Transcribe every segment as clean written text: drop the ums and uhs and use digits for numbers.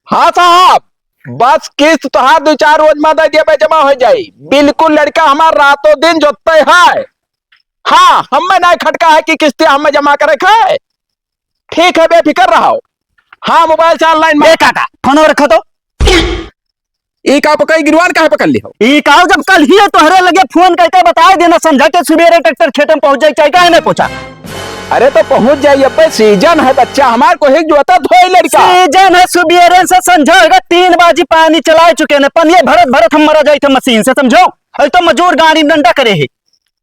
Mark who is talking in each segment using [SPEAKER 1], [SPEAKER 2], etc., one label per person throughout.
[SPEAKER 1] हाँ साहब, बस किस्त तोहार 2-4 रोज में दे दिया जमा हो जाई। बिल्कुल लड़का हमार रातों दिन जोतते है। हाँ, हमें नहीं खटका है कि किस्तें हमें जमा करे है। ठीक है, बेफिक्र रहो। हाँ, मोबाइल से ऑनलाइन में
[SPEAKER 2] काका फोन रखा तो
[SPEAKER 1] ई का पकड़ गिरवान कहा पकड़ ली हो।
[SPEAKER 2] ई काओ जब कल ही तोहरे लगे फोन करके बता देना, समझा के सुबेरे ट्रैक्टर खेत में पहुंच जाए क्या नहीं पहुंचा।
[SPEAKER 1] अरे तो पहुंच जाइए, अब सीजन है बच्चा हमारे को एक जोता धोई लड़का।
[SPEAKER 2] सीजन है, सुबेरे से समझाएगा 3 बाजी पानी चला चुके ने, पनिया भरत भरत हम मरा जाए थे मशीन से, समझो। अरे तो मजूर गाड़ी डंडा करे है।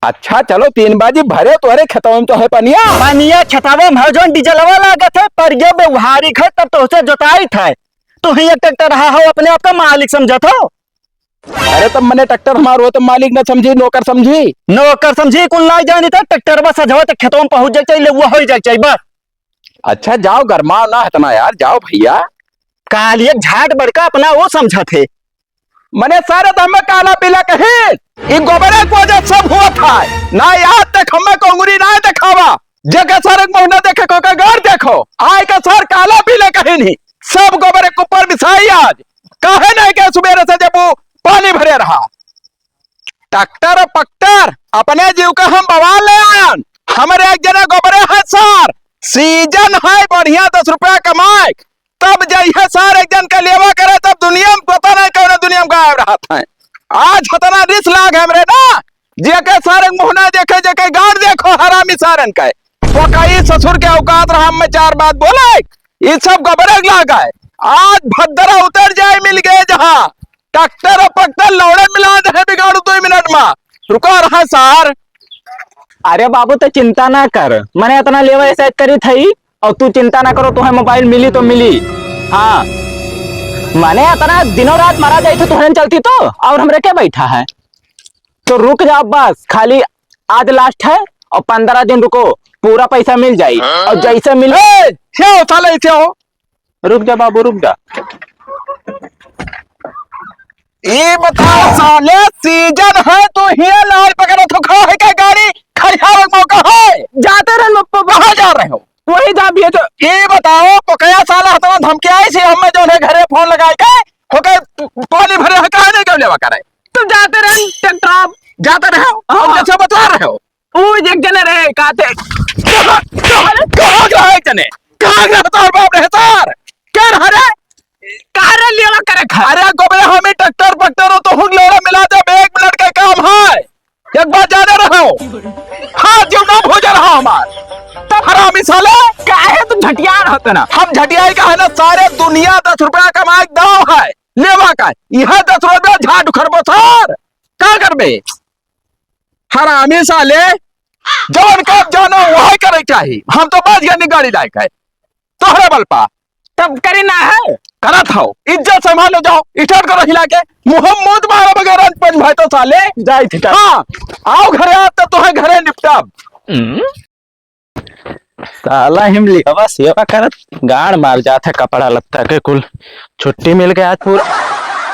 [SPEAKER 1] अच्छा चलो 3 बाजी भरे तोरे खेतों में तो है
[SPEAKER 2] पनिया खेतावा में जो डीजलवा लागत है पर ये व्यवहारिक है, तब तो उसे जोताई था। तो ही ट्रैक्टर रहा हो, अपने आप का मालिक समझा तो।
[SPEAKER 1] अरे तब मैंने ट्रैक्टर हमारो तो मालिक न समझी, नौकर समझी।
[SPEAKER 2] नौकर समझी कुल लाई जानी था, ट्रैक्टर बस सजवा तक खेतों में पहुंच जाए चाहिए, वो हो जाए चाहिए बस।
[SPEAKER 1] अच्छा जाओ, गरमा ना इतना यार, जाओ भैया।
[SPEAKER 2] काल एक झाट बड़का अपना वो समझा थे।
[SPEAKER 1] मैंने सारे तो हमें काला पीला कहे गोबरे को वजह सब हुआ था ना। याद तक हमें को उंगली ना दिखावा, जगह सर महीना देखे को का घर देखो, आय का सर काला पीला कहे नहीं, सब गोबरे के ऊपर बिछाई। आज कहे नहीं के सुबेरे से जब वो पानी भरे रहा। ट्रैक्टर पक्टर अपने जीव का हम बवाल ले आन। हमारे एक जना गोबरे है सर, सीजन है बढ़िया 10 रुपया कमाए, तब जाइए सर एक जन का लेवा करे, तब दुनिया में पता नहीं कौन दुनिया में गायब रहा था। आज खतना रिस लाग हमरे ना, जे के सर मुहना देखे, जे के गाड़ देखो हरामी सारन का वो कई ससुर के औकात रहा में 4 बात बोले, ये सब गोबरे लाग है। आज भद्रा उतर जाए मिल गए जहां, ट्रैक्टर पक्टर लौड़े मिला दे बिगाड़ू 2 मिनट में। रुको रहा सर।
[SPEAKER 2] अरे बाबू तो चिंता ना कर, मैंने इतना लेवा ऐसा करी थी, और तू चिंता ना करो, तुम्हें मोबाइल मिली तो मिली। हाँ मैंने इतना दिनों रात मारा जाए तो तुम्हें चलती तो, और हमरे क्या बैठा है। तो रुक जाओ बस, खाली आज लास्ट है और 15 दिन रुको, पूरा पैसा मिल जाए। और जैसे मिले रुक जा बाबू रुक जा।
[SPEAKER 1] ये बताओ साले, सीजन है तो हिया लाल पकड़ो तो खा है क्या गाड़ी खरिया मौका है, जाते रहे वहां जा रहे हो वही जा भी है। तो ये बताओ पकया साला हतना धमकी आई से हमें जो है घरे फोन लगाए के हो गए पानी भरे है कहा नहीं क्यों लेवा करे। तुम जाते रहे ट्रैक्टर जाते रहे हो, अब जैसे बता रहे हो वो एक जने रहे कहते कहां गए जने, कहां गए तार बाप रे तार क्या रहा रे कार लेवा करे। अरे गोबरे हमें ट्रैक्टर पक्टर हो तो हुन लोड़ा मिला दे, 1 मिनट का काम है, एक बार जाने रहो। हाँ जो ना भोज रहा हमार तब हरामी साले काहे तुम झटियार होते ना। हम झटियाई का है ना, सारे दुनिया 10 रुपया कमाए दाव है लेवा का, यह 10 रुपया झाट खरबो सर क्या करबे। हरामी साले जौन कब जानो वही करे चाहिए, हम तो बच गए गाड़ी लायक है तोहरे बल पा, तब करी ना है करत हो। इज्जत संभालो, जाओ स्टार्ट करो हिला के, मोहम्मद मारा वगैरह पंच भाई तो साले जाई थे। हाँ आओ घरे आ तो तुम्हें घरे निपटाब।
[SPEAKER 2] साला हिम लिखवा सेवा करत गाड़ मार जाता कपड़ा लत्ता के कुल। छुट्टी मिल गया आज पूरा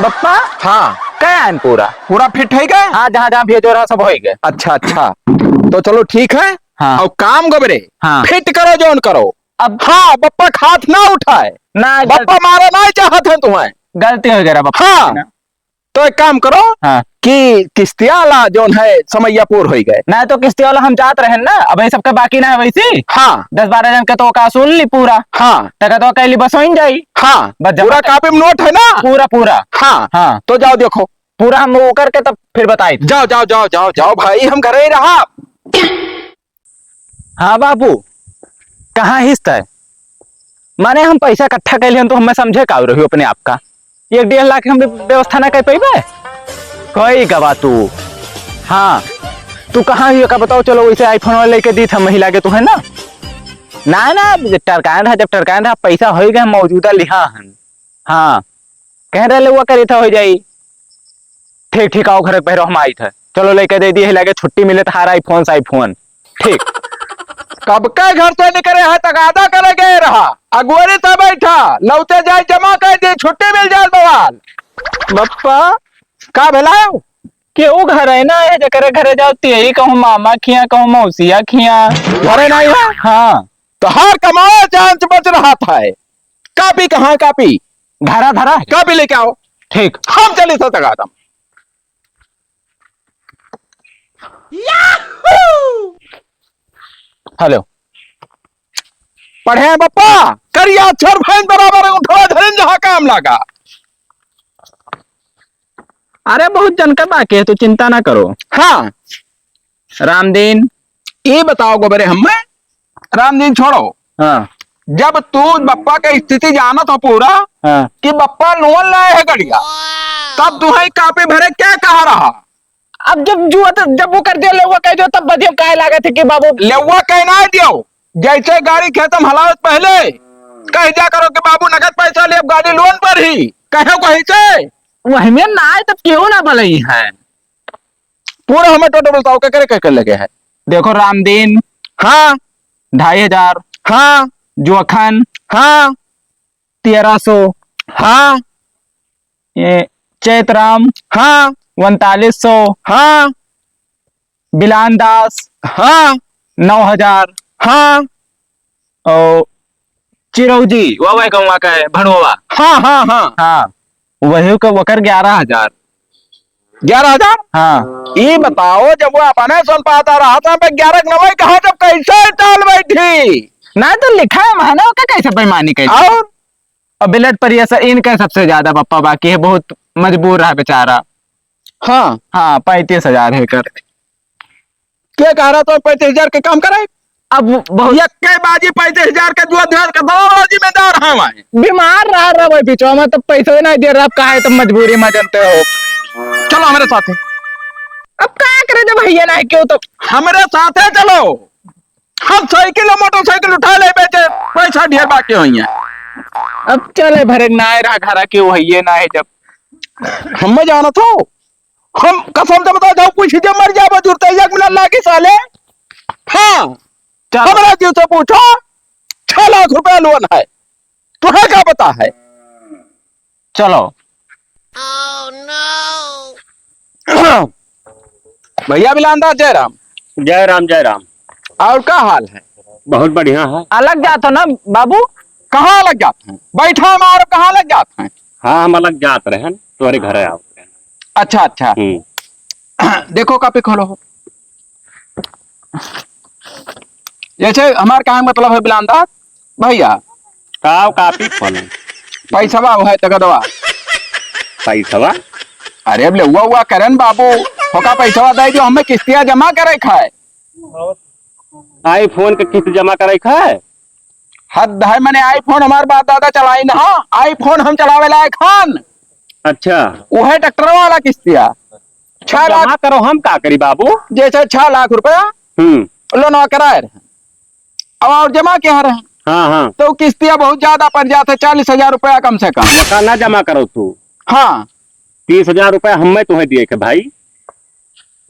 [SPEAKER 2] बप्पा।
[SPEAKER 1] हाँ
[SPEAKER 2] क्या है पूरा
[SPEAKER 1] पूरा फिट है गए।
[SPEAKER 2] हाँ जहाँ जहाँ भेजो रहा सब हो गए।
[SPEAKER 1] अच्छा अच्छा तो चलो ठीक है।
[SPEAKER 2] हाँ
[SPEAKER 1] और काम गोबरे
[SPEAKER 2] हाँ
[SPEAKER 1] फिट करो जोन करो
[SPEAKER 2] अब।
[SPEAKER 1] हाँ बप्पा हाथ ना उठाए
[SPEAKER 2] ना
[SPEAKER 1] बप्पा मारा ना चाहत है तुम्हें,
[SPEAKER 2] गलती हो गया बप्पा।
[SPEAKER 1] हाँ तो एक काम करो
[SPEAKER 2] हाँ
[SPEAKER 1] कि किस्तिया वाला जोन है समैया पूर हो गए
[SPEAKER 2] ना, तो किस्ती वाला हम जात रहे ना, अब सबका बाकी ना है वैसी।
[SPEAKER 1] हाँ
[SPEAKER 2] 10-12 जन का तो का सुन ली पूरा।
[SPEAKER 1] हाँ
[SPEAKER 2] टका तो कैली बस हो जाई।
[SPEAKER 1] हाँ
[SPEAKER 2] बस
[SPEAKER 1] पूरा कापी में नोट है ना
[SPEAKER 2] पूरा पूरा।
[SPEAKER 1] हाँ
[SPEAKER 2] हाँ
[SPEAKER 1] तो जाओ देखो
[SPEAKER 2] पूरा हम वो करके तब फिर बताई।
[SPEAKER 1] जाओ जाओ जाओ जाओ जाओ भाई, हम घरे ही रहा।
[SPEAKER 2] हाँ बाबू कहाँ हिस्सा है, माने हम पैसा इकट्ठा कर लिया तो हमें समझे का रही अपने आप का 1-1.5 लाख हम व्यवस्था ना कर पाइबे कोई गवा तू। हाँ तू कहाँ ही का बताओ, चलो वैसे आईफोन वाले लेके दी था महिला के, तू है ना ना टरकान रहा, जब टरकान रहा पैसा हो गया मौजूदा लिहा हन। हाँ कह रहे हुआ करे था हो जाई। ठीक ठीक आओ घर पहरो हम आई था, चलो लेके दे दिए लगे छुट्टी मिले तो हार आईफोन ठीक।
[SPEAKER 1] कब के घर से निकले है तगादा करे गए रहा, अगुवरी था बैठा लौटे जाए जमा कर दी छुट्टी मिल जाए बवाल।
[SPEAKER 2] बप्पा
[SPEAKER 1] का भलाओ
[SPEAKER 2] केहू घर है ना ये जकरे घरे जाओ तेरी कहूँ मामा खिया कहूँ मौसिया खिया
[SPEAKER 1] घरे नहीं है।
[SPEAKER 2] हाँ
[SPEAKER 1] तो हर कमाओ चांस बच रहा था। कापी कहाँ कापी
[SPEAKER 2] धारा धारा
[SPEAKER 1] कभी लेके आओ,
[SPEAKER 2] ठीक।
[SPEAKER 1] हम चले सो तक आदम।
[SPEAKER 2] हेलो
[SPEAKER 1] पढ़े हैं बप्पा, करिया अक्षर फैन बराबर उठवा धरें जहां काम लगा।
[SPEAKER 2] अरे बहुत जनका बाकी है, तू चिंता ना करो।
[SPEAKER 1] हाँ
[SPEAKER 2] रामदीन,
[SPEAKER 1] ये बताओ गोबरे हमें, रामदीन छोड़ो।
[SPEAKER 2] हाँ
[SPEAKER 1] जब तू बप्पा की स्थिति जाना था पूरा
[SPEAKER 2] हाँ
[SPEAKER 1] कि बप्पा लोन लाए है गड़िया, तब तुम्हारी कापी भरे क्या कहा रहा?
[SPEAKER 2] अब जब वो कर दिया लेवा कह दियो, तब बदियो काय लागे थे कि बाबू
[SPEAKER 1] लेवा कहना दियो, जैसे गाड़ी खेतम हलावत पहले कह दिया करो कि बाबू नगद पैसा ले, अब गाड़ी लोन पर ही कहो कहीं से
[SPEAKER 2] वही में ना आए तब क्यों ना भले है।
[SPEAKER 1] पूरा हमें टोटल बताओ क्या करे, क्या लगे है।
[SPEAKER 2] देखो रामदीन,
[SPEAKER 1] हाँ
[SPEAKER 2] 2500,
[SPEAKER 1] हाँ
[SPEAKER 2] जोखन
[SPEAKER 1] हाँ
[SPEAKER 2] 1300,
[SPEAKER 1] हाँ
[SPEAKER 2] ये चैतराम
[SPEAKER 1] हाँ
[SPEAKER 2] 3900,
[SPEAKER 1] हाँ
[SPEAKER 2] बिलान दास
[SPEAKER 1] हाँ
[SPEAKER 2] 9000,
[SPEAKER 1] हाँ
[SPEAKER 2] और चिरौजी वह गौवा का है भणोवा,
[SPEAKER 1] हाँ हाँ हाँ
[SPEAKER 2] हाँ वही का वकर 11000।
[SPEAKER 1] 11,000।
[SPEAKER 2] हाँ
[SPEAKER 1] ये बताओ जब वो अपने सुन पाता रहा था 11 नवाई कहा, जब कैसे टाल बैठी?
[SPEAKER 2] ना तो लिखा है मानो का कैसे बेईमानी कैसे। और बिलट पर ये इनका सबसे ज्यादा पप्पा बाकी है, बहुत मजबूर रहा बेचारा।
[SPEAKER 1] हाँ
[SPEAKER 2] हाँ 35,000 है कर।
[SPEAKER 1] क्या कह रहा तो 35,000 के काम करे?
[SPEAKER 2] अब बहुत
[SPEAKER 1] यक्के बाजी 35,000 का जुआ ध्यान का दो जिम्मेदार है मैं।
[SPEAKER 2] बीमार रहा भाई बीचो में, तो पैसे नहीं दे रहा, अब कहा है तुम मजबूरी में जानते हो।
[SPEAKER 1] चलो हमारे साथ,
[SPEAKER 2] अब क्या करे जब भैया ना है क्यों, तो
[SPEAKER 1] हमारे साथ है चलो। हम साइकिल और मोटरसाइकिल उठा ले, बेचे पैसा ढेर बाकी हुई है।
[SPEAKER 2] अब चले भरे ना रहा घरा क्यों है ये ना है, जब
[SPEAKER 1] हमें जाना तो हम कसम से बता जाओ, कुछ जब मर जाए जुड़ते एक मिनट लाके साले। हाँ
[SPEAKER 2] चलो
[SPEAKER 1] हमारा जीव से पूछो, 6 लाख रुपया लोन है, तुम्हें क्या पता है?
[SPEAKER 2] चलो।
[SPEAKER 1] भैया बिलांदा जयराम।
[SPEAKER 3] जय राम जय राम।
[SPEAKER 1] और क्या हाल है?
[SPEAKER 3] बहुत बढ़िया है।
[SPEAKER 2] अलग जाता ना बाबू,
[SPEAKER 1] कहाँ लग जाते हैं? बैठा हमारे कहाँ लग जाते हैं?
[SPEAKER 3] हाँ हम अलग जात रहे तुम्हारे घर आओ।
[SPEAKER 1] अच्छा अच्छा, देखो कापी खोलो। जैसे हमारे कहा मतलब है बिलांदा भैया,
[SPEAKER 3] काव कापी खोलो।
[SPEAKER 1] पैसा है तगदवा।
[SPEAKER 3] पैसा
[SPEAKER 1] अरे अब ले हुआ करन बाबू, होका पैसा दे जो हमें किस्तियां जमा करे खाए।
[SPEAKER 3] आईफोन के किस्त जमा करे है।
[SPEAKER 1] हद है, मैंने आईफोन हमारे बाप दादा चलाई ना, आईफोन हम चलावे लायक खान।
[SPEAKER 3] अच्छा
[SPEAKER 1] वो है ट्रैक्टर वाला किस्तिया 6
[SPEAKER 3] जमा
[SPEAKER 1] लाख,
[SPEAKER 3] करो हम का करी बाबू।
[SPEAKER 1] जैसे 6 लाख रुपया लोन कराए रहे, अब और जमा क्या रहे
[SPEAKER 3] हाँ हाँ
[SPEAKER 1] तो किस्तियां बहुत ज्यादा पड़ जाते, 40,000 रुपया कम से कम।
[SPEAKER 3] वका ना जमा करो तू।
[SPEAKER 1] हाँ
[SPEAKER 3] 30,000 रुपया हमें तुम्हें दिए के भाई,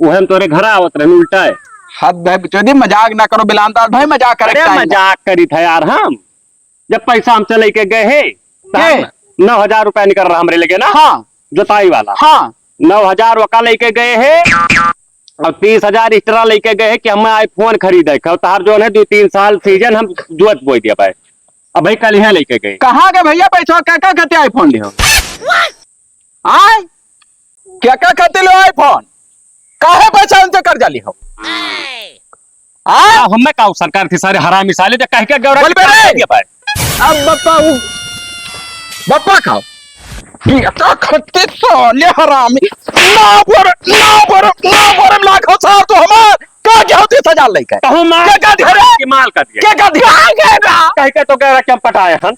[SPEAKER 3] वो हम तोरे घर आवत रहे उल्टा है।
[SPEAKER 1] हद है बिचौदी, मजाक ना करो बिलांदार भाई, मजाक करे।
[SPEAKER 3] अरे मजाक करी था यार, हम जब पैसा हमसे लेके गए है 9,000 रुपया निकल रहा हमरे लेके ना।
[SPEAKER 1] हाँ
[SPEAKER 3] जोताई वाला।
[SPEAKER 1] हाँ
[SPEAKER 3] 9,000 वका लेके गए है और 30,000 एक्स्ट्रा लेके गए है कि हमें आईफोन खरीदे। तार जो है 2-3 साल सीजन हम जुअत बोई दिया भाई। अब भाई कल यहाँ लेके गए।
[SPEAKER 1] कहाँ गए भैया पैसा? क्या क्या कहते आईफोन लियो? आय क्या क्या कहते लो आईफोन? काहे पैसा उनसे कर्जा लियो?
[SPEAKER 3] हमें का सरकार थी सारे हरामी साले जो कह के गौरव
[SPEAKER 1] बोल बे रे।
[SPEAKER 3] दिया भाई।
[SPEAKER 1] अब बप्पा खाओ ये तो खत्ते साले हरामी। ना पर लाखों सार तो हमार का क्या होती सजा लेके
[SPEAKER 3] कहूं माल
[SPEAKER 1] क्या क्या दिया रे?
[SPEAKER 3] माल का दिया
[SPEAKER 1] क्या दिया?
[SPEAKER 3] कह के तो कह रहा क्या पटाए हन।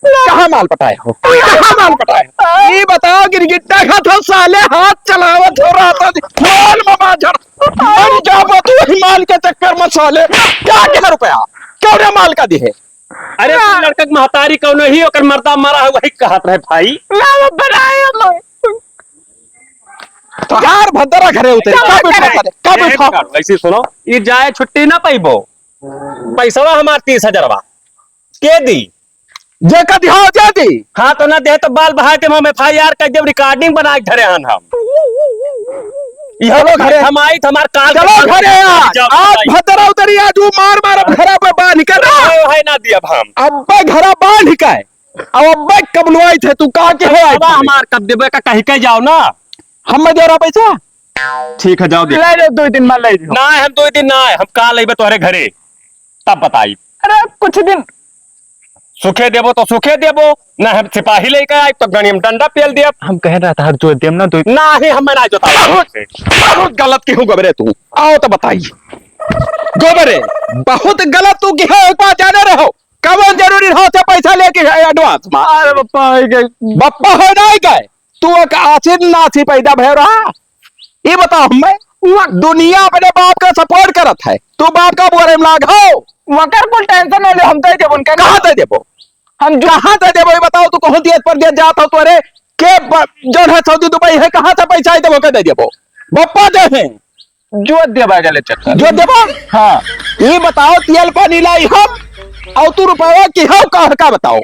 [SPEAKER 1] कहाँ माल पटाए हो? कहाँ माल पटाए हो? ये बताओ गिरगिट्टा खा था साले, हाथ चलावत हो रहा था माल मामा जर हम जाबो तू हिमाल के चक्कर में साले। क्या रुपया क्यों रे माल का दिए?
[SPEAKER 3] अरे लड़का के महतारी कौन ही ओकर मर्दा मरा है वही कहत रहे भाई।
[SPEAKER 1] तोहार भद्रा घरे उतरे
[SPEAKER 3] ऐसे सुनो, ये जाए छुट्टी ना पैबो। पैसा हमार 30,000 के दी
[SPEAKER 1] जे का दिहा जे दी।
[SPEAKER 3] हाँ तो ना दे तो बाल बहाए थे हम FIR कर जब रिकॉर्डिंग बना के धरे हन हम।
[SPEAKER 1] चलो घरे
[SPEAKER 3] हम आई हमार काल
[SPEAKER 1] चलो घरे आज भद्रा उतरी आज मार अब घरा पे बांध कर
[SPEAKER 3] है ना दिया हम।
[SPEAKER 1] अब घरा बांध के अब अब्बे कब लुआई थे तू कहा के है
[SPEAKER 3] अब हमार कब देबे का कहीं के जाओ ना।
[SPEAKER 1] हम में दे रहा पैसा
[SPEAKER 3] ठीक है जाओ दे।
[SPEAKER 2] ले ले 2 दिन में ले जाओ।
[SPEAKER 3] ना हम 2 दिन ना हम काल अइबे तोहरे घरे तब बताई।
[SPEAKER 2] अरे कुछ दिन
[SPEAKER 3] सुखे देबो तो सुखे देबो ना हम सिपाही लेके आए तो गणी हम डंडा पेल दिया।
[SPEAKER 2] हम कह रहा था हर जो देम ना 2
[SPEAKER 3] ना ही हमें ना जोता।
[SPEAKER 1] बहुत गलत क्यों गबरे तू आओ तो बताइए गोबरे बहुत गलत तू की है एक बार जाने रहो कब जरूरी हो तो पैसा लेके एडवांस में।
[SPEAKER 2] अरे पप्पा
[SPEAKER 1] बप्पा हो नहीं गए तू एक आसिन नासी पैदा भय रहा। ये बताओ हमें दुनिया अपने बाप का सपोर्ट करत है तू बाप का बोरे में लाग हो
[SPEAKER 2] वकर को टेंशन नहीं ले हम दे देब उनका
[SPEAKER 1] कहाँ दे देबो
[SPEAKER 2] हम जो
[SPEAKER 1] कहाँ दे देबो ये बताओ तू कौन दियत पर दियत जात हो तोरे के जो है सऊदी दुबई है कहाँ से पैसा आई देबो के दे देबो बप्पा दे हैं
[SPEAKER 2] जो देबा गले चक्कर
[SPEAKER 1] जो देबो।
[SPEAKER 2] हाँ
[SPEAKER 1] ये बताओ तेल पानी लाई हम और तू रुपया की हो का बताओ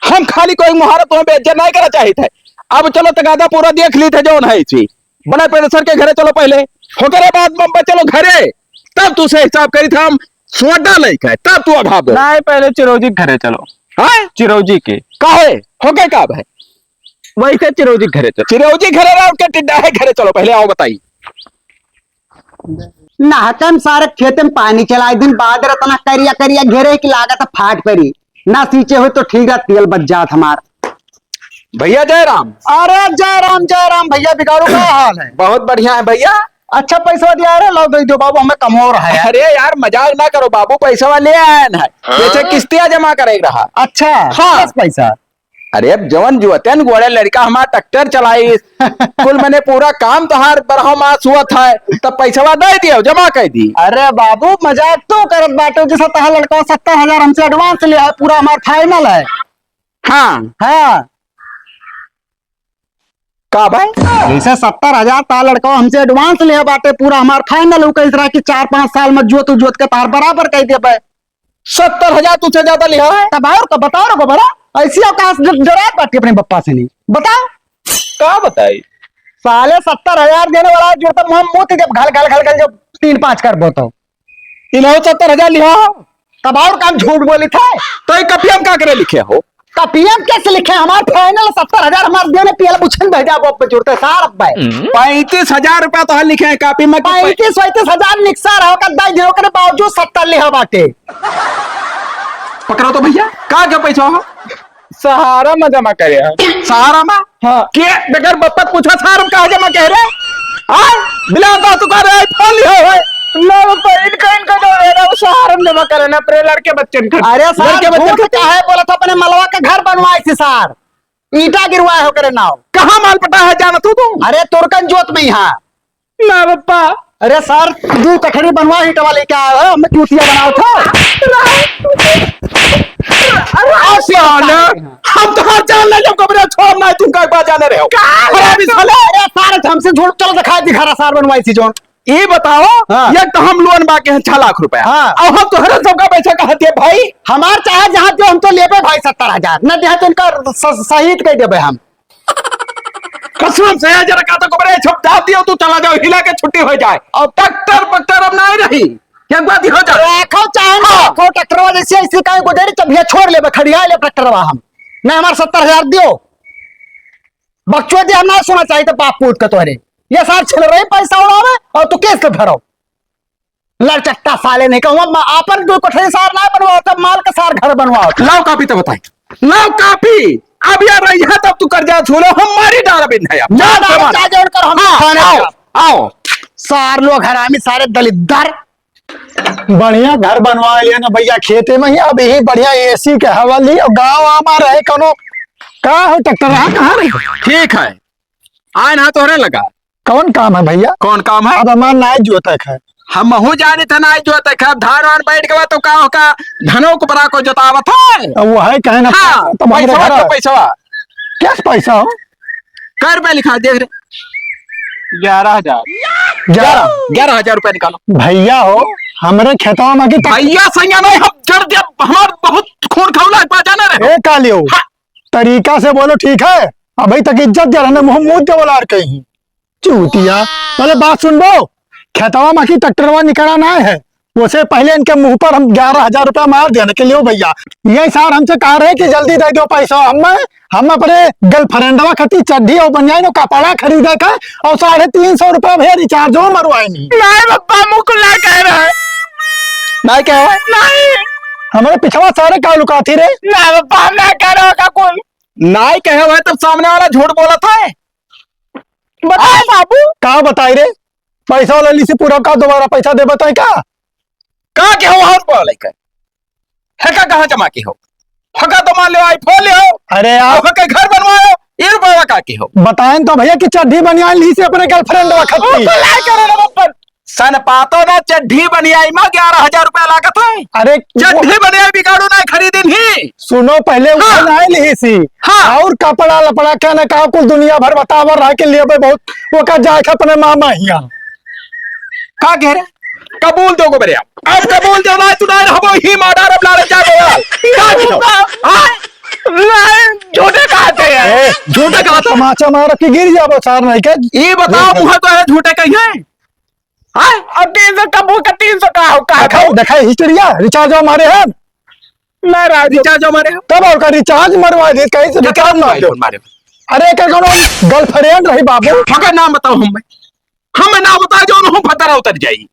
[SPEAKER 1] हम खाली कोई मुहारत तुम्हें बेइज्जत नहीं करना चाहिए थे। अब चलो तगादा पूरा देख ली थे जौन है इसी बना पहले सर के घरे चलो पहले होकर बाद बम्बई चलो घरे तब तू से हिसाब करी था हम सोडा लेके आए, तब तू अभाव दे
[SPEAKER 2] नहीं पहले चिरौजी के घरे चलो।
[SPEAKER 1] हाँ
[SPEAKER 2] चिरौजी के
[SPEAKER 1] काहे होके कब है
[SPEAKER 2] वैसे चिरौजी के घरे चलो।
[SPEAKER 1] चिरौजी घरे रहो के टिड्डा है घरे चलो पहले आओ बताइए।
[SPEAKER 4] नहकन सारे खेत में पानी चला दिन बाद रतना करिया करिया घेरे की लागत फाट पड़ी ना सींचे हुए तो ठीक है तेल बच जात हमार।
[SPEAKER 1] भैया जयराम।
[SPEAKER 4] अरे जय राम भैया बिगाड़ू का हाल है।
[SPEAKER 1] बहुत बढ़िया है भैया।
[SPEAKER 4] अच्छा पैसा दिया अरे लो दो बाबू हमें कम हो रहा है।
[SPEAKER 1] अरे यार मजाक ना करो बाबू पैसा वाले आया है जैसे किस्तियां जमा करेगा रहा।
[SPEAKER 4] अच्छा
[SPEAKER 1] हाँ।
[SPEAKER 4] बस पैसा
[SPEAKER 1] अरे अब जवन जुवतन गोड़े लड़का हमारा ट्रैक्टर चलाई कुल मैंने पूरा काम तोहार बरहा मास हुआ था तब पैसा दे दिया जमा कर दी।
[SPEAKER 4] अरे बाबू मजाक तो करत बाटो जैसा तहा लड़का 70,000 हमसे एडवांस लिया है पूरा हमारा फाइनल है।
[SPEAKER 1] हाँ
[SPEAKER 4] हाँ
[SPEAKER 1] का भाई
[SPEAKER 4] जैसे 70,000 ता लड़का हमसे एडवांस लिया बाटे पूरा हमारा फाइनल हो कह कि 4-5 साल में जोत के तार बराबर कह दे भाई
[SPEAKER 1] 70,000 तुझसे ज्यादा लिया है।
[SPEAKER 4] तब और का बताओ रो बड़ा ऐसी अवकाश जरूरत बाटी अपने पप्पा से नहीं बताओ
[SPEAKER 1] का बताई
[SPEAKER 4] साले 70,000 देने वाला जो तब हम मोती जब घल जब 3-5 कर बोतो
[SPEAKER 1] इन्हों 70,000 लिया हो
[SPEAKER 4] तब और काम झूठ बोली था
[SPEAKER 1] तो ये कपिया में का करे लिखे हो
[SPEAKER 4] का पीएम कैसे लिखे हमारे फाइनल 70,000 हमारे देने पीएल पूछन भेजा वो पे जुड़ते सार भाई
[SPEAKER 1] 35,000 रुपया तो लिखे हैं कापी में
[SPEAKER 4] 35,000 निकसा रहो का दाई देव के बावजूद 70 लिया बाटे
[SPEAKER 1] पकड़ो तो भैया का क्या पैसा हो
[SPEAKER 2] सहारा में जमा करे
[SPEAKER 1] सहारा में।
[SPEAKER 2] हाँ
[SPEAKER 1] के बगैर बत्तख पूछा सहारा में कहा जमा कह रहे हाँ बिला तो तू कह रहे फोन लिया है
[SPEAKER 2] इनका जो है ना वो सहारा में जमा करे ना अपने लड़के बच्चे का।
[SPEAKER 4] अरे सार
[SPEAKER 1] लड़के बच्चे
[SPEAKER 4] झूठ का है बोला था अपने मलवा का घर बनवाए थी सार ईटा गिरवाए हो करे नाव
[SPEAKER 1] कहाँ माल पटा है जाना तू
[SPEAKER 4] अरे तुरकन जोत में यहाँ
[SPEAKER 2] ना पप्पा
[SPEAKER 4] अरे सर 2 कठरी बनवा ईटा वाले क्या है हमें चूतिया बनाओ
[SPEAKER 1] हम तो हर जान ले जब कमरे छोड़ना है तुम का बात जाने रहे हो
[SPEAKER 4] अरे सारे हमसे झूठ चलो दिखाई दिखा सार बनवाई थी जो
[SPEAKER 1] ये बताओ
[SPEAKER 4] हाँ।
[SPEAKER 1] ये तो हम लोन बाकी हैं 6 लाख रुपया
[SPEAKER 4] हाँ।
[SPEAKER 1] और हम तो हर सबका पैसा कहा दिए भाई
[SPEAKER 4] हमार चाहे जहाँ जो हम तो ले भाई 70,000 न दे तो उनका सहित कह देवे हम
[SPEAKER 1] कसम से जरा का तो कमरे छुप जाती हो तू चला जाओ हिला के छुट्टी हो जाए और ट्रैक्टर पक्टर अब नहीं रही क्या बात हो जाए
[SPEAKER 4] रखो चाहे ना रखो ट्रैक्टर जैसे ऐसे कहीं गुजरी चबिया छोड़ ले खड़िया ले ट्रैक्टर हम नहीं हमारे 70,000 दियो बच्चों दे हम ना सुना चाहिए तो बाप पूछ के तोरे ये सार छिल रहे पैसा उड़ावे और तू केस के भरो लड़चट्टा साले नहीं कहूँ आपन 2 कोठरी सार ना बनवाओ तब माल का सार घर बनवाओ
[SPEAKER 1] लाओ कापी तो बताई लाओ कापी अब यार रही है तब तू कर्जा छूलो हमारी डाल बिन है
[SPEAKER 4] हम
[SPEAKER 1] आओ
[SPEAKER 4] सार लोग हरामी सारे दलिद्दर
[SPEAKER 5] बढ़िया घर बनवा लिया ना भैया खेते में ही अब यही बढ़िया एसी के हवा ली और गाँव आमा रहे कोनो का हो ट्रैक्टर कहाँ रहे
[SPEAKER 1] ठीक है आए ना तोहरे लगा
[SPEAKER 5] कौन काम है भैया
[SPEAKER 1] कौन काम है
[SPEAKER 5] अब हमारा नाय जोतक है
[SPEAKER 1] हम हूँ जाने थे ना जो तक धान वान बैठ गया तो का होगा धनों को बड़ा को जोतावत है
[SPEAKER 5] अब वो है कहे ना
[SPEAKER 1] हाँ
[SPEAKER 5] तुम्हारे
[SPEAKER 1] पैसा
[SPEAKER 5] घर
[SPEAKER 1] तो पैसा
[SPEAKER 5] क्या पैसा हो
[SPEAKER 1] कै रुपया लिखा देख रहे
[SPEAKER 2] 11,000
[SPEAKER 1] 11,000 रुपया निकालो
[SPEAKER 5] भैया हो हमारे खेतवा में की
[SPEAKER 1] भैया संज्ञा नहीं हम जड़ दिया हमार बहुत खून खौला जाना रहे
[SPEAKER 5] कालियो
[SPEAKER 1] हाँ।
[SPEAKER 5] तरीका से बोलो ठीक है अभी तक इज्जत दे रहे मुंह मुंह दे बोला कहीं चूतिया पहले बात सुन लो खेतवा में की ट्रैक्टरवा निकला ना है उससे पहले इनके मुंह पर हम 11,000 रुपया मार देने के लिए हो भैया। ये सर हमसे कह रहे कि जल्दी दे दो पैसा। हम अपने गर्लफ्रेंडवा खती चड्ढी और बनियान और कपड़ा खरीदे का और 350 रुपया भैया रिचार्ज हो मरवाई नहीं।
[SPEAKER 1] नहीं पप्पा मुकुला कह रहा है।
[SPEAKER 5] नहीं क्या है?
[SPEAKER 1] नहीं
[SPEAKER 5] हमारे पिछवा सारे का लुका थी रे।
[SPEAKER 1] नहीं पप्पा मैं कह रहा का कुल नहीं कहे हुए तब सामने वाला झूठ बोला था। बताए बाबू
[SPEAKER 5] का बताई रे? पैसा वाला ली से पूरा का दोबारा पैसा दे बताई का?
[SPEAKER 1] कहा के हो हाथ बोला लेकर हका कहाँ जमा के हो? हका तो मान लो आईफोन ले हो।
[SPEAKER 5] अरे आप
[SPEAKER 1] हका घर बनवाओ ये रुपया का के हो?
[SPEAKER 5] बताएं तो भैया कि चड्ढी बनियान ली से अपने गर्लफ्रेंड खती।
[SPEAKER 1] सन पातो ना चड्ढी बनियाई में 11,000 रुपया लागत है।
[SPEAKER 5] अरे
[SPEAKER 1] चड्ढी बनियाई बिगाड़ू ना खरीदी नहीं।
[SPEAKER 5] सुनो पहले
[SPEAKER 1] हाँ।
[SPEAKER 5] वो ली सी
[SPEAKER 1] हाँ।
[SPEAKER 5] और कपड़ा लपड़ा क्या ना कहा कुल दुनिया भर बतावर रह के लिए बहुत वो का जाए अपने मामा हिया।
[SPEAKER 1] का कह रहे कबूल दो मेरे अब कबूल दो ना तुनार हम ही माडर अब लारे जा झूठे कहते हैं। झूठे कहते
[SPEAKER 5] तमाचा मार के गिर जाबो सार नहीं के।
[SPEAKER 1] ये बताओ मुँह तो है झूठे कहिए। हाँ अब 300 कबूल का 300 का हो का
[SPEAKER 5] देखा हिस्ट्रिया रिचार्ज हमारे हैं
[SPEAKER 1] ना रिचार्ज हमारे
[SPEAKER 5] तब और का रिचार्ज मरवा दे कहीं से रिचार्ज मार दो।
[SPEAKER 1] मारे
[SPEAKER 5] अरे क्या करो गर्लफ्रेंड रही बाबू।
[SPEAKER 1] मगर नाम बताओ हमें नाम बताओ जो उन्होंने फतरा उतर जाई।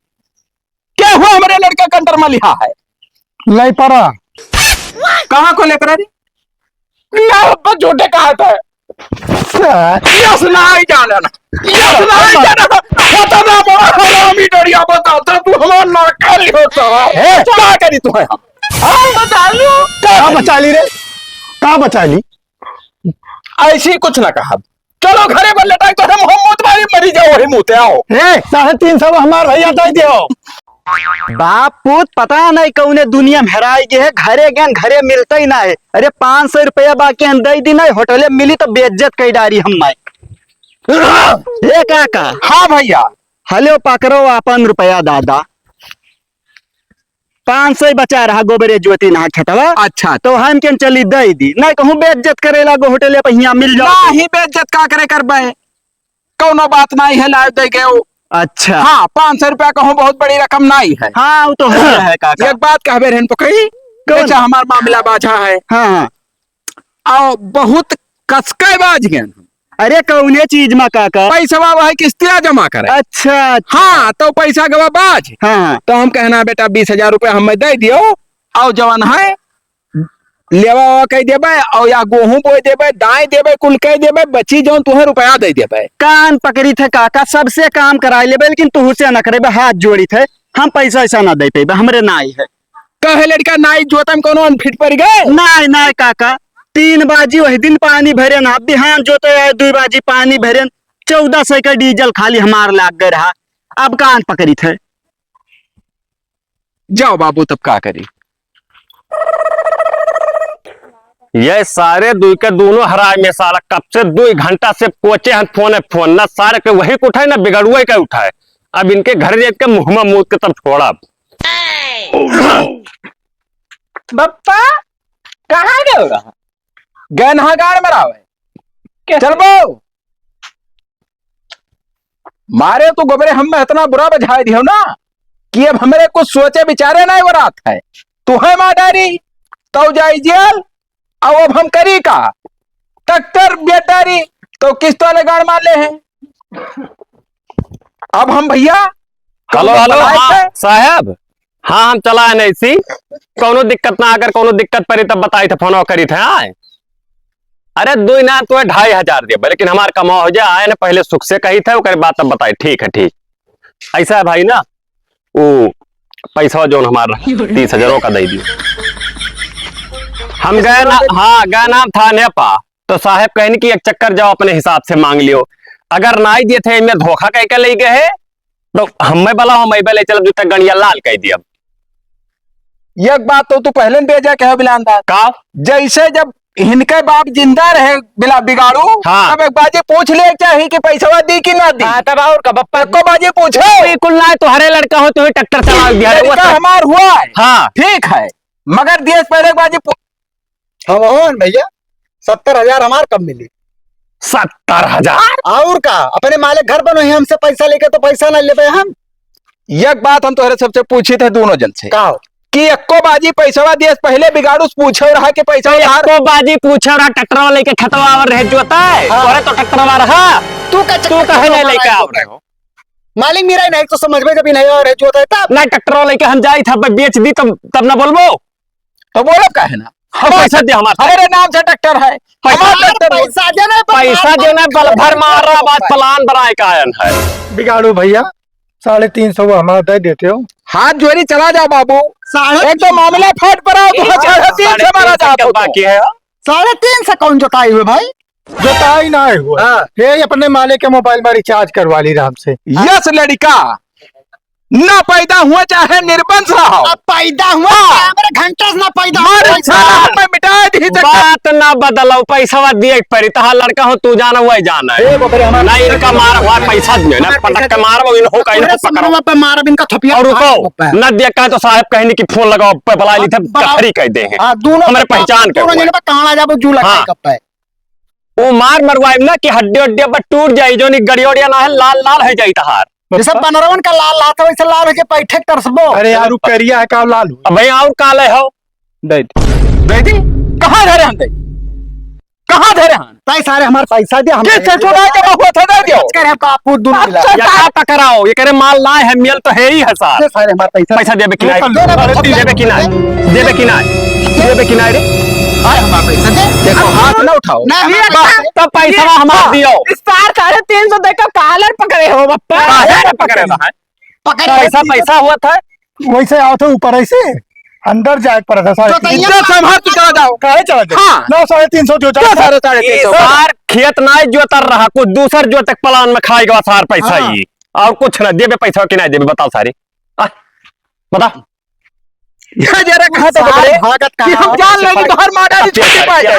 [SPEAKER 1] क्या हुआ हमारे लड़के का अंदर में लिखा है?
[SPEAKER 5] नहीं पड़ा
[SPEAKER 1] कहाँ को लेकर ना झूठे कहा था। यस नहीं जाना ना यस नहीं जाना पता ना बड़ा हरामी डरिया बताता तू हमारा नौकरी होता है क्या करी तू है हम बता लो
[SPEAKER 5] कहाँ बचा ली रे? कहाँ बचा ली?
[SPEAKER 1] ऐसी कुछ ना कहा। चलो घरे पर लटाई तो हम तुम्हारी मरी जाओ वही मुँह आओ।
[SPEAKER 5] 350 हमारे भैया दे दियो।
[SPEAKER 2] बाप पूत पता नहीं कौने दुनिया में हेराई गए है। घरे ज्ञान घरे मिलता ही ना है। अरे 500 रुपया बाकी हम दे दी नहीं होटले मिली तो बेइज्जत कई डारी हम काका।
[SPEAKER 1] हाँ भैया
[SPEAKER 2] हलो पकड़ो अपन रुपया दादा 500 बचा रहा गोबरे ज्योति ना छटवा।
[SPEAKER 1] अच्छा
[SPEAKER 2] तो हम के चली दे दी नहीं कहूँ बेइज्जत करेला गो होटले पे यहाँ मिल जाओ।
[SPEAKER 1] नहीं बेइज्जत का करे कर बे कौनो बात नहीं है लाइव दे गए।
[SPEAKER 2] अच्छा
[SPEAKER 1] हाँ 500 रुपया कहूँ बहुत बड़ी रकम नहीं है।
[SPEAKER 2] हाँ वो तो है काका।
[SPEAKER 1] एक बात कहबे रहन पकड़ी बेचा हमार मामला बाझा है।
[SPEAKER 2] हाँ
[SPEAKER 1] आओ बहुत कसके बाज गए।
[SPEAKER 2] अरे कौने चीज में काका?
[SPEAKER 1] पैसा वह किस्तियां जमा करे।
[SPEAKER 2] अच्छा
[SPEAKER 1] हाँ तो पैसा गवा बाज।
[SPEAKER 2] हाँ
[SPEAKER 1] तो हम कहना बेटा 20,000 रुपया हमें दे दियो आओ जवान है लेवा कह देबे और या गेहूं बोए देबे दाई देबे कुल कह देबे बची जो तुम्हें रुपया दे देबे।
[SPEAKER 2] कान पकड़ी थे काका सबसे काम कराई लेबे लेकिन तू से न करे हाथ जोड़ी थे हम पैसा ऐसा ना दे पेबे हमरे नाई है।
[SPEAKER 1] कहे लड़का नाई जोतम कोनो अनफिट पड़ गए।
[SPEAKER 2] नाई नाई काका 3 बाजी वही दिन पानी भरे ना बिहान जोते 2 बाजी पानी भरे 1400 का डीजल खाली हमार लाग गए रहा। अब कान पकड़ी थे
[SPEAKER 1] जाओ बाबू तब का करी।
[SPEAKER 3] ये सारे दुई के दोनों हराए में सारा कब से 2 घंटा से कोचे हैं फोन ना सारे के वही उठाए ना बिगड़ुए के उठाए। अब इनके घर देख के मुंह में मुंह के तब छोड़ा।
[SPEAKER 1] बप्पा कहाँ गए होगा गए नहा गाड़ में रावे चल बो मारे तो गोबरे हम में इतना बुरा बजाय दियो ना कि अब हमारे कुछ सोचे विचारे नहीं वो रात है। तू है माँ डारी तो जाई जेल अब हम करी का टक्कर बेटारी तो किस्त वाले गाड़ मार ले हैं। अब हम भैया
[SPEAKER 3] हेलो हेलो हाँ, साहब हाँ हम चला नहीं सी कोनो दिक्कत ना अगर कोनो दिक्कत पड़ी तब बताई थे फोन करी थे। हाँ अरे 2 ना तो 2,500 दे लेकिन हमार कमा हो जाए आए ना पहले सुख से कही थे ओकर बात तब बताई। ठीक है ठीक ऐसा है भाई ना वो पैसा जो हमारा 30,000 का दे दियो। हम गए ना हाँ गए नाम था नेपा तो साहब कहने की एक चक्कर जाओ अपने हिसाब से मांग लियो। अगर ना ही दिए थे इनमें धोखा कह के ले गए है तो हमें बला हम ले चल जूता गणिया लाल कह दिया।
[SPEAKER 1] एक बात तो तू पहले भेजा कह बिलानदार
[SPEAKER 3] का
[SPEAKER 1] जैसे जब इनके बाप जिंदा रहे बिला बिगाड़ू
[SPEAKER 3] हाँ।
[SPEAKER 1] तब एक बाजी पूछ ले चाहिए कि पैसा दी कि ना दी। तब और का बप्पा को बाजी पूछे
[SPEAKER 3] बिल्कुल ना तो हरे लड़का हो तो ट्रैक्टर चला दिया
[SPEAKER 1] लड़का हमार हुआ है।
[SPEAKER 3] हाँ
[SPEAKER 1] ठीक है मगर दिए पहले बाजी
[SPEAKER 4] हम भैया 70,000 हमार कब मिली?
[SPEAKER 3] 70,000
[SPEAKER 4] और का अपने मालिक घर बनो हमसे पैसा लेके तो पैसा ना ले हम
[SPEAKER 1] एक बात हम तोहरे सबसे पूछी थे दोनों जन से
[SPEAKER 4] का
[SPEAKER 1] कि एको बाजी पैसा दिए पहले बिगाड़ू पूछे रहा कि पैसा उधार
[SPEAKER 3] को बाजी पूछा रहा ट्रैक्टर लेके खतवा और रह जोता है
[SPEAKER 4] हाँ।
[SPEAKER 3] तोरे तो ट्रैक्टर रहा
[SPEAKER 4] तू
[SPEAKER 3] तू कहे नहीं लेके आ रहे हो
[SPEAKER 4] मालिक मेरा ही नहीं तो समझ में कभी नहीं और जो होता है तब
[SPEAKER 3] ना ट्रैक्टर लेके हम जाई था बेच दी तब ना बोलबो
[SPEAKER 1] तो बोलो का है ना
[SPEAKER 3] पैसा दे हमारा
[SPEAKER 1] हमारे नाम से ट्रैक्टर है हमारा ट्रैक्टर है।
[SPEAKER 4] पैसा देना
[SPEAKER 3] पैसा देना बल भर मार रहा बात प्लान बनाए का आयन है
[SPEAKER 5] बिगाड़ू भैया 350 वो हमारा दे देते हो।
[SPEAKER 1] हाथ जोड़ी चला जाओ बाबू
[SPEAKER 4] साढ़े
[SPEAKER 1] एक तो मामला फट पड़ा हो, तो 3.5 से मारा जाता हो।
[SPEAKER 3] बाकी है
[SPEAKER 4] 3.5 से कौन जोताई हुए भाई
[SPEAKER 5] जोता ही ना हुआ
[SPEAKER 4] हाँ।
[SPEAKER 5] ये अपने मालिक के मोबाइल में रिचार्ज करवा ली राम से।
[SPEAKER 1] यस लड़का ना पैदा हुआ चाहे निर्बंध रहा
[SPEAKER 4] अब पैदा हुआ मेरे घंटे से ना पैदा
[SPEAKER 1] मारे
[SPEAKER 4] हुआ
[SPEAKER 1] साला हमें मिटा दी
[SPEAKER 3] बात ना बदलो पैसा दिए परी तहा लड़का हो तू जाना वही जाना है ना इनका मार हुआ पैसा दिए ना पटक के मार इनको कहीं
[SPEAKER 4] पूरे
[SPEAKER 3] पकड़ो
[SPEAKER 4] समरवा पे मार अब इनका थपिया
[SPEAKER 3] और रुको न दिया कहे तो साहब कहने की फोन लगाओ पे बुला ली थे कखरी कह दे हैं
[SPEAKER 4] हां दोनों
[SPEAKER 3] हमारे पहचान के
[SPEAKER 4] दोनों
[SPEAKER 3] हुए।
[SPEAKER 4] जने पे कहां जाबो जू लगा
[SPEAKER 3] हाँ।
[SPEAKER 4] कप है
[SPEAKER 3] वो मार मरवाई ना कि हड्डी हड्डी पर टूट जाई जो नी गड़ियोड़िया ना है लाल लाल है जाई तहार
[SPEAKER 4] जैसे बनरवन का लाल लाता वैसे लाल के पैठे तरसबो
[SPEAKER 5] अरे यार वो करिया है का लाल हुआ।
[SPEAKER 3] अब भाई और काले हो
[SPEAKER 2] दे
[SPEAKER 1] दी कहां धरे हम दे कहां धरे हम
[SPEAKER 4] ताई सारे हमारे पैसा दे हम
[SPEAKER 1] किस से चुरा के हुआ था दे दियो
[SPEAKER 4] करे हम कापू दूर मिला
[SPEAKER 3] या का टकराओ ये करे माल ना है मेल तो है ही है सार
[SPEAKER 4] ये सारे हमारे पैसा
[SPEAKER 3] पैसा देबे कि नहीं देबे कि नहीं देबे कि नहीं देबे कि नहीं रे
[SPEAKER 4] आए हमारे पैसा दे
[SPEAKER 1] देखो हाथ ना उठाओ
[SPEAKER 4] नहीं
[SPEAKER 3] तब पैसा हमारा दियो
[SPEAKER 2] स्टार 350 देकर कालर पकड़े हो बप्पा
[SPEAKER 3] काहे पकड़े रहा है
[SPEAKER 4] पकड़
[SPEAKER 3] पैसा पैसा हुआ था
[SPEAKER 5] वैसे आओ थे ऊपर ऐसे अंदर जाए पड़ा था
[SPEAKER 4] तो तैयार
[SPEAKER 1] इज्जत संभाल के चला जाओ
[SPEAKER 5] काहे चला जाए
[SPEAKER 1] हाँ।
[SPEAKER 5] 350 जो
[SPEAKER 1] क्या सारे 350
[SPEAKER 3] सार खेत ना जोतर रहा कुछ दूसर जोतक प्लान में खाएगा सार पैसा
[SPEAKER 4] हाँ।
[SPEAKER 3] ही और कुछ ना देबे पैसा कि नहीं देबे बताओ सारे बता
[SPEAKER 1] ये जरा कहां तो
[SPEAKER 4] सारे
[SPEAKER 1] बड़े
[SPEAKER 4] भागत
[SPEAKER 1] कि हम जान लेंगे तो हर माडा जी छुट्टी पा जाए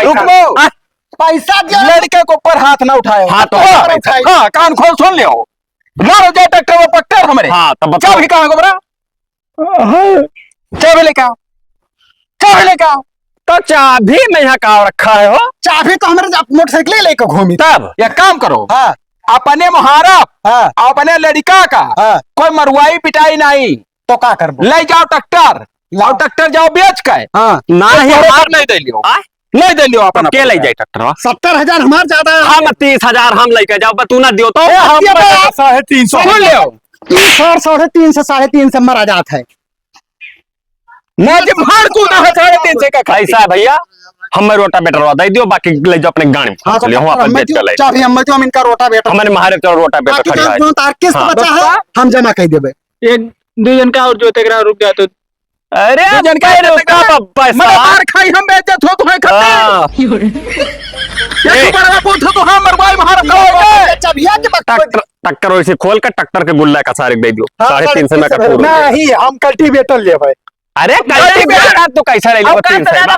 [SPEAKER 1] रुक लो
[SPEAKER 4] पैसा दे
[SPEAKER 1] लड़के के ऊपर हाथ ना उठाए
[SPEAKER 3] हाँ, तो
[SPEAKER 1] हाँ,
[SPEAKER 3] पैसा।
[SPEAKER 1] हाँ कान खोल सुन लियो मारो जाए ट्रैक्टर वो पक्कर हमारे
[SPEAKER 3] हाँ तब
[SPEAKER 1] क्या भी कहां गोबरा चाबी लेके आओ चाबी लेके आओ
[SPEAKER 3] तो चाबी में यहाँ का रखा है हो
[SPEAKER 4] चाबी तो हमारे मोटरसाइकिल लेके घूमी
[SPEAKER 3] तब
[SPEAKER 1] एक काम करो
[SPEAKER 4] हाँ
[SPEAKER 1] अपने मुहारब
[SPEAKER 4] हाँ
[SPEAKER 1] अपने लड़का का
[SPEAKER 4] हाँ
[SPEAKER 1] कोई मरवाई पिटाई नहीं
[SPEAKER 4] तो क्या करबो
[SPEAKER 1] ले जाओ ट्रैक्टर और ट्रैक्टर जाओ बेच के
[SPEAKER 4] हाँ
[SPEAKER 3] ना ही
[SPEAKER 1] हार नहीं दे लियो
[SPEAKER 3] आय?
[SPEAKER 1] नहीं दे लियो अपन
[SPEAKER 3] के ले जाए ट्रैक्टर
[SPEAKER 4] 70,000 हमारे ज्यादा है
[SPEAKER 3] हम 30,000 हम लेके जाओ तू ना दियो तो
[SPEAKER 4] हम
[SPEAKER 5] 350
[SPEAKER 1] सुन लियो
[SPEAKER 4] 3.5 से 3.5 से मरा जाता है
[SPEAKER 1] ना जब हार कूदा है 3.5 से का
[SPEAKER 3] ऐसा है भैया हमें रोटा बेटर दे दियो बाकी ले जाओ अपने गाड़ी में
[SPEAKER 4] हाँ तो
[SPEAKER 3] चलिए हम अपन बेच के ले
[SPEAKER 4] चाबी हम इनका रोटा बेटा
[SPEAKER 3] हमारे महारे तो रोटा बेटर
[SPEAKER 4] बाकी
[SPEAKER 3] खड़ी है
[SPEAKER 4] जो तार किस्त
[SPEAKER 3] हाँ।
[SPEAKER 4] बचा है हम जमा कर देबे
[SPEAKER 2] एक दो जन का और जोते करा रुक गया तो
[SPEAKER 3] अरे
[SPEAKER 1] जन का
[SPEAKER 3] भाई रुका
[SPEAKER 1] मगर
[SPEAKER 3] पैसा
[SPEAKER 1] मार खाई हम बेचत हो तुम्हें खत्ते
[SPEAKER 3] हाँ।
[SPEAKER 1] ये
[SPEAKER 3] ए।
[SPEAKER 1] तू बड़ा पूछ तो हम मरवाई महार कहोगे
[SPEAKER 4] चाबिया के
[SPEAKER 3] ट्रैक्टर ट्रैक्टर वैसे खोल कर ट्रैक्टर के गुल्ला का सारे दे दियो
[SPEAKER 4] हाँ,
[SPEAKER 3] 350 में का पूरा
[SPEAKER 5] नहीं हम कल्टीवेटर ले भाई
[SPEAKER 3] अरे कैसे बेटा तू कैसा ले लियो 300 में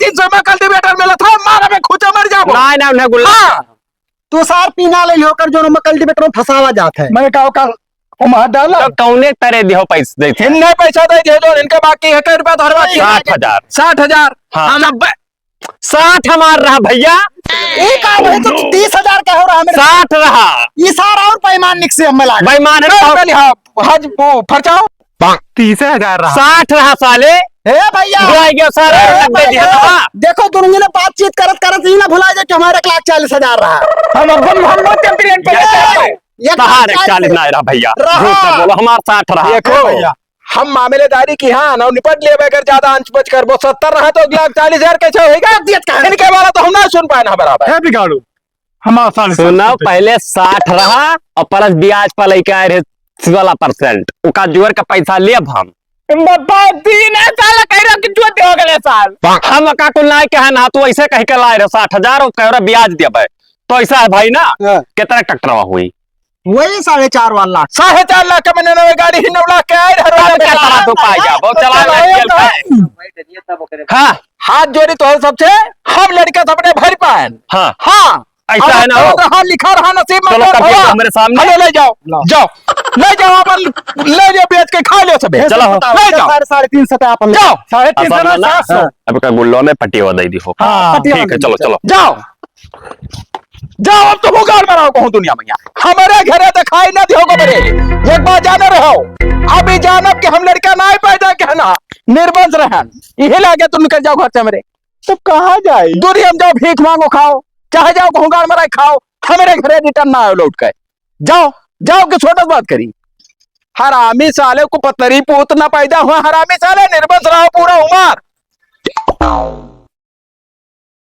[SPEAKER 1] 350 में कल्टीवेटर मिला था मारा में खुचा मर जाओ
[SPEAKER 3] नहीं ना उन्हें गुल्ला
[SPEAKER 4] तू सार पीना ले होकर जो में कल्टीवेटर में फंसावा जाता है
[SPEAKER 5] मैंने कहा का वहां डाला
[SPEAKER 3] तो कौने तरह दियो पैसे देते
[SPEAKER 1] इनने पैसा दे दिए जो इनका बाकी है कई रुपया तो हर बात
[SPEAKER 3] 60,000
[SPEAKER 1] 60,000
[SPEAKER 3] हाँ।
[SPEAKER 1] हम अब
[SPEAKER 3] 60 हमार रहा भैया
[SPEAKER 4] एक आ रहे तो 30,000 का हो रहा है मेरे
[SPEAKER 3] 60 रहा
[SPEAKER 4] ये सारा और पैमान से हम मिला
[SPEAKER 3] बेईमान है ना
[SPEAKER 1] पहले हाँ हज वो खर्चाओ
[SPEAKER 5] 30,000 रहा
[SPEAKER 3] 60 रहा साले
[SPEAKER 4] हे भैया
[SPEAKER 3] बुलाई गया सारे लग दे दिया ना
[SPEAKER 4] देखो दोनों जने बातचीत करत करत ही ना भुला जाए कि हमारे 1,40,000 रहा
[SPEAKER 1] हम चैंपियन पे
[SPEAKER 3] सहारे 40 ना रहा भैया
[SPEAKER 4] रहा।
[SPEAKER 3] झूठ मत बोलो हमार 60 रहा
[SPEAKER 1] देखो
[SPEAKER 5] भैया।
[SPEAKER 1] हम मामलेदारी की हाँ ना निपट लिए अगर ज्यादा अंच बच कर वो 70 रहा तो 1,40,000 कैसे होगा इनके वाला तो हम ना सुन पाए ना बराबर
[SPEAKER 5] है बिगाड़ू हमारा
[SPEAKER 3] सुनो पहले 60 रहा और प्लस ब्याज पर लेके आए रहे 16% उका जुअर का पैसा ले हम
[SPEAKER 2] बप्पा 3 साल कह रहा कि जोते हो गए साल
[SPEAKER 3] हम का कुल ना कहे ना तू ऐसे कह के लाए रहे 60,000 और कह रहा ब्याज देबे तो ऐसा है भाई ना
[SPEAKER 4] हाँ।
[SPEAKER 3] कितना ट्रैक्टर हुई
[SPEAKER 4] वही 4.5 वाला
[SPEAKER 1] 4.5 लाख का मैंने नवे गाड़ी ही 9 लाख के आए
[SPEAKER 3] अब क्या तरह तू पाई जा बहुत चला हाँ
[SPEAKER 1] हाथ जोड़ी तो सबसे हम लड़के अपने भर पाए
[SPEAKER 3] हाँ
[SPEAKER 1] हाँ
[SPEAKER 3] ऐसा है ना
[SPEAKER 1] रहा लिखा रहा नसीब में
[SPEAKER 3] चलो
[SPEAKER 1] तो
[SPEAKER 3] कभी
[SPEAKER 1] हुआ।
[SPEAKER 3] मेरे सामने।
[SPEAKER 1] हेलो, ले जाओ जाओ ले जाओ अपन ले जाओ बेच के खा लो सब
[SPEAKER 3] चलो
[SPEAKER 1] ले जाओ
[SPEAKER 4] 3.5 पे अपन
[SPEAKER 1] जाओ
[SPEAKER 5] 350
[SPEAKER 3] आसान
[SPEAKER 5] ना
[SPEAKER 3] ना
[SPEAKER 5] 700
[SPEAKER 3] अब का गुल्लो में पट्टी दी हो
[SPEAKER 5] हाँ
[SPEAKER 3] ठीक है चलो चलो
[SPEAKER 1] जाओ जाओ अब तुम गाड़ में रहो कहूँ दुनिया में हमारे घरे दिखाई ना दियो मेरे एक बार जाने रहो अभी जानब कि हम लड़का ना पैदा कहना निर्बंध रहन यही लागे तुम निकल जाओ घर से मेरे
[SPEAKER 2] तो कहाँ जाए?
[SPEAKER 1] दूरी हम जाओ भीख मांगो खाओ चाहे जाओ कहूँ गाड़ में खाओ हमारे घरे रिटर्न ना आयो लौट कर जाओ जाओ कि छोटा बात करी हरामी साले को पतरी पूत ना पैदा हुआ हरामी साले निर्बंध रहो पूरा उमर